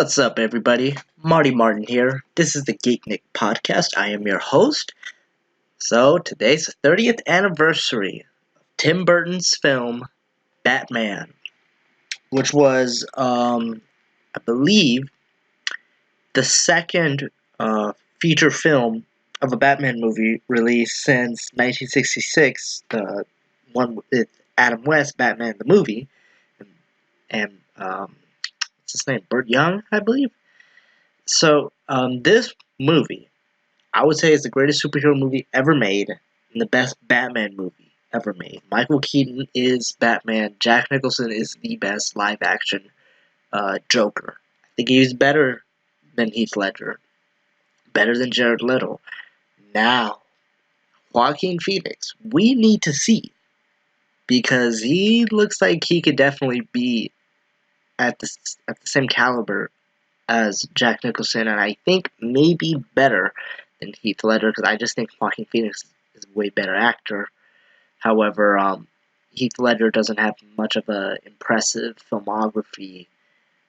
What's up, everybody? Marty Martin here. This is the Geeknik podcast. I am your host. So, today's the 30th anniversary of Tim Burton's film, Batman, which was, I believe, the second feature film of a Batman movie released since 1966, the one with Adam West, Batman the movie, and what's his name? Burt Young, I believe. So, this movie, I would say, is the greatest superhero movie ever made and the best Batman movie ever made. Michael Keaton is Batman. Jack Nicholson is the best live action Joker. I think he's better than Heath Ledger, better than Jared Leto. Now, Joaquin Phoenix, we need to see because he looks like he could definitely be at the same caliber as Jack Nicholson, and I think maybe better than Heath Ledger, because I just think Joaquin Phoenix is a way better actor. However, Heath Ledger doesn't have much of an impressive filmography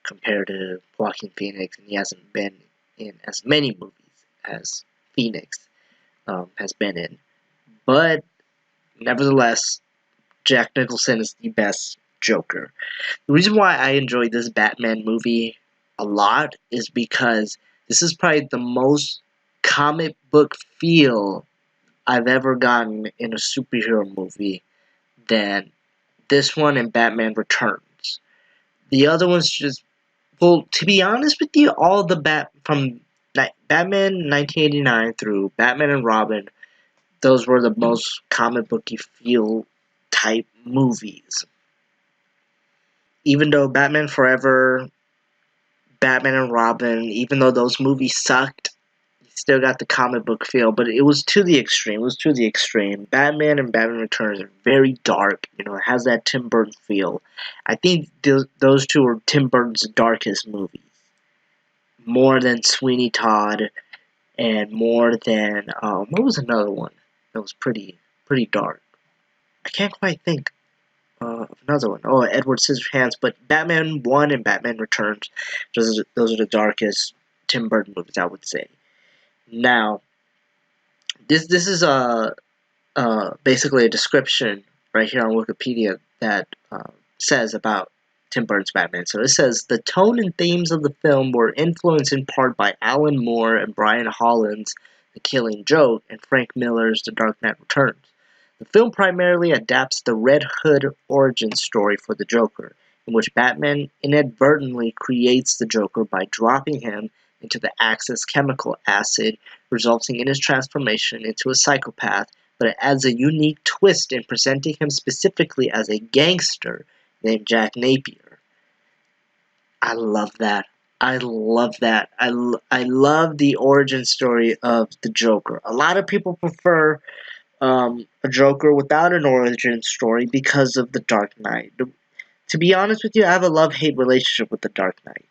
compared to Joaquin Phoenix, and he hasn't been in as many movies as Phoenix has been in. But, nevertheless, Jack Nicholson is the best Joker. The reason why I enjoyed this Batman movie a lot is because this is probably the most comic book feel I've ever gotten in a superhero movie than this one and Batman Returns. The other ones just, well, to be honest with you, all the from Batman 1989 through Batman and Robin, those were the most comic booky feel type movies. Even though Batman Forever, Batman and Robin, even though those movies sucked, you still got the comic book feel, but it was to the extreme. Batman and Batman Returns are very dark. It has that Tim Burton feel. I think those two are Tim Burton's darkest movies. More than Sweeney Todd, and more than, what was another one that was pretty dark? I can't quite think another one. Oh, Edward Scissorhands. But Batman 1 and Batman Returns, those are the darkest Tim Burton movies, I would say. Now, this is basically a description right here on Wikipedia that says about Tim Burton's Batman. So it says, the tone and themes of the film were influenced in part by Alan Moore and Brian Holland's The Killing Joke and Frank Miller's The Dark Knight Returns. The film primarily adapts the Red Hood origin story for the Joker, in which Batman inadvertently creates the Joker by dropping him into the Axis chemical acid, resulting in his transformation into a psychopath, but it adds a unique twist in presenting him specifically as a gangster named Jack Napier. I love that. I love that. I love the origin story of the Joker. A lot of people prefer a Joker without an origin story because of The Dark Knight. To be honest with you, I have a love-hate relationship with The Dark Knight.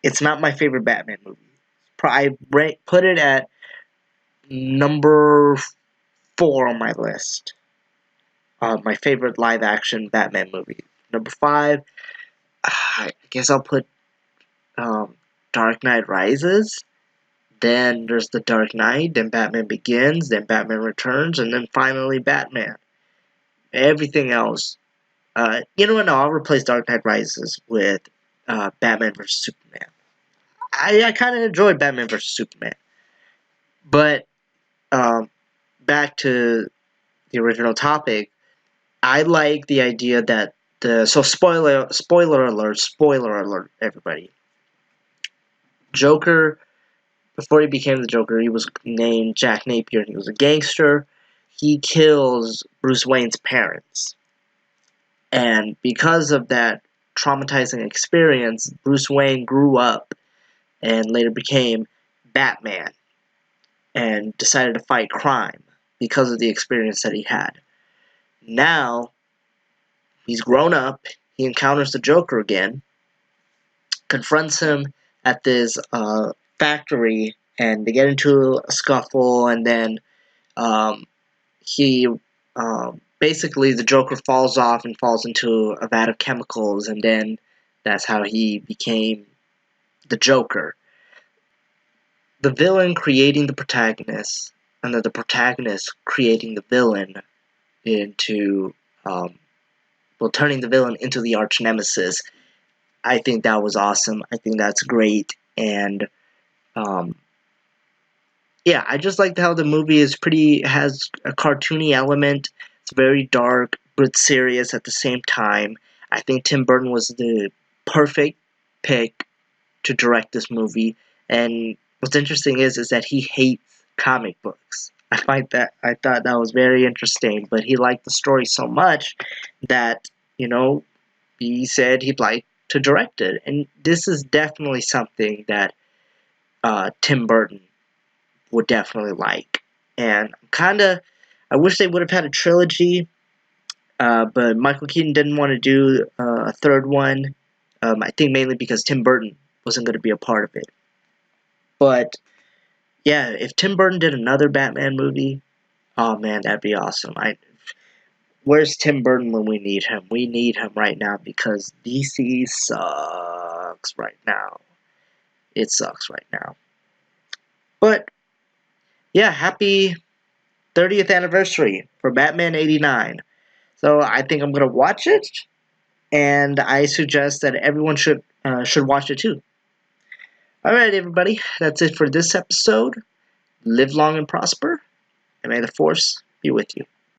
It's not my favorite Batman movie. I put it at number 4 on my list. My favorite live-action Batman movie. Number 5, I guess I'll put Dark Knight Rises. Then there's The Dark Knight, then Batman Begins, then Batman Returns, and then finally Batman. Everything else, you know what? No, I'll replace Dark Knight Rises with Batman vs Superman. I kind of enjoyed Batman vs Superman, but back to the original topic. I like the idea that spoiler alert, everybody. Joker. Before he became the Joker, he was named Jack Napier. He was a gangster. He kills Bruce Wayne's parents. And because of that traumatizing experience, Bruce Wayne grew up and later became Batman and decided to fight crime because of the experience that he had. Now, he's grown up. He encounters the Joker again, confronts him at this factory, and they get into a scuffle, and then he basically the Joker falls off and falls into a vat of chemicals, and then that's how he became the Joker. The villain creating the protagonist, and then the protagonist creating the villain into, turning the villain into the arch nemesis. I think that was awesome. I think that's great. And, yeah, I just liked how the movie has a cartoony element. It's very dark, but serious at the same time. I think Tim Burton was the perfect pick to direct this movie. And what's interesting is that he hates comic books. I thought that was very interesting, but he liked the story so much that, he said he'd like to direct it. And this is definitely something that Tim Burton would definitely like. And I wish they would have had a trilogy, but Michael Keaton didn't want to do a third one. I think mainly because Tim Burton wasn't going to be a part of it. But yeah, if Tim Burton did another Batman movie, oh man, that'd be awesome. Where's Tim Burton when we need him? We need him right now because DC sucks right now. It sucks right now. But yeah, happy 30th anniversary for Batman '89. So I think I'm gonna watch it, and I suggest that everyone should watch it too. All right, everybody, that's it for this episode. Live long and prosper, and may the force be with you.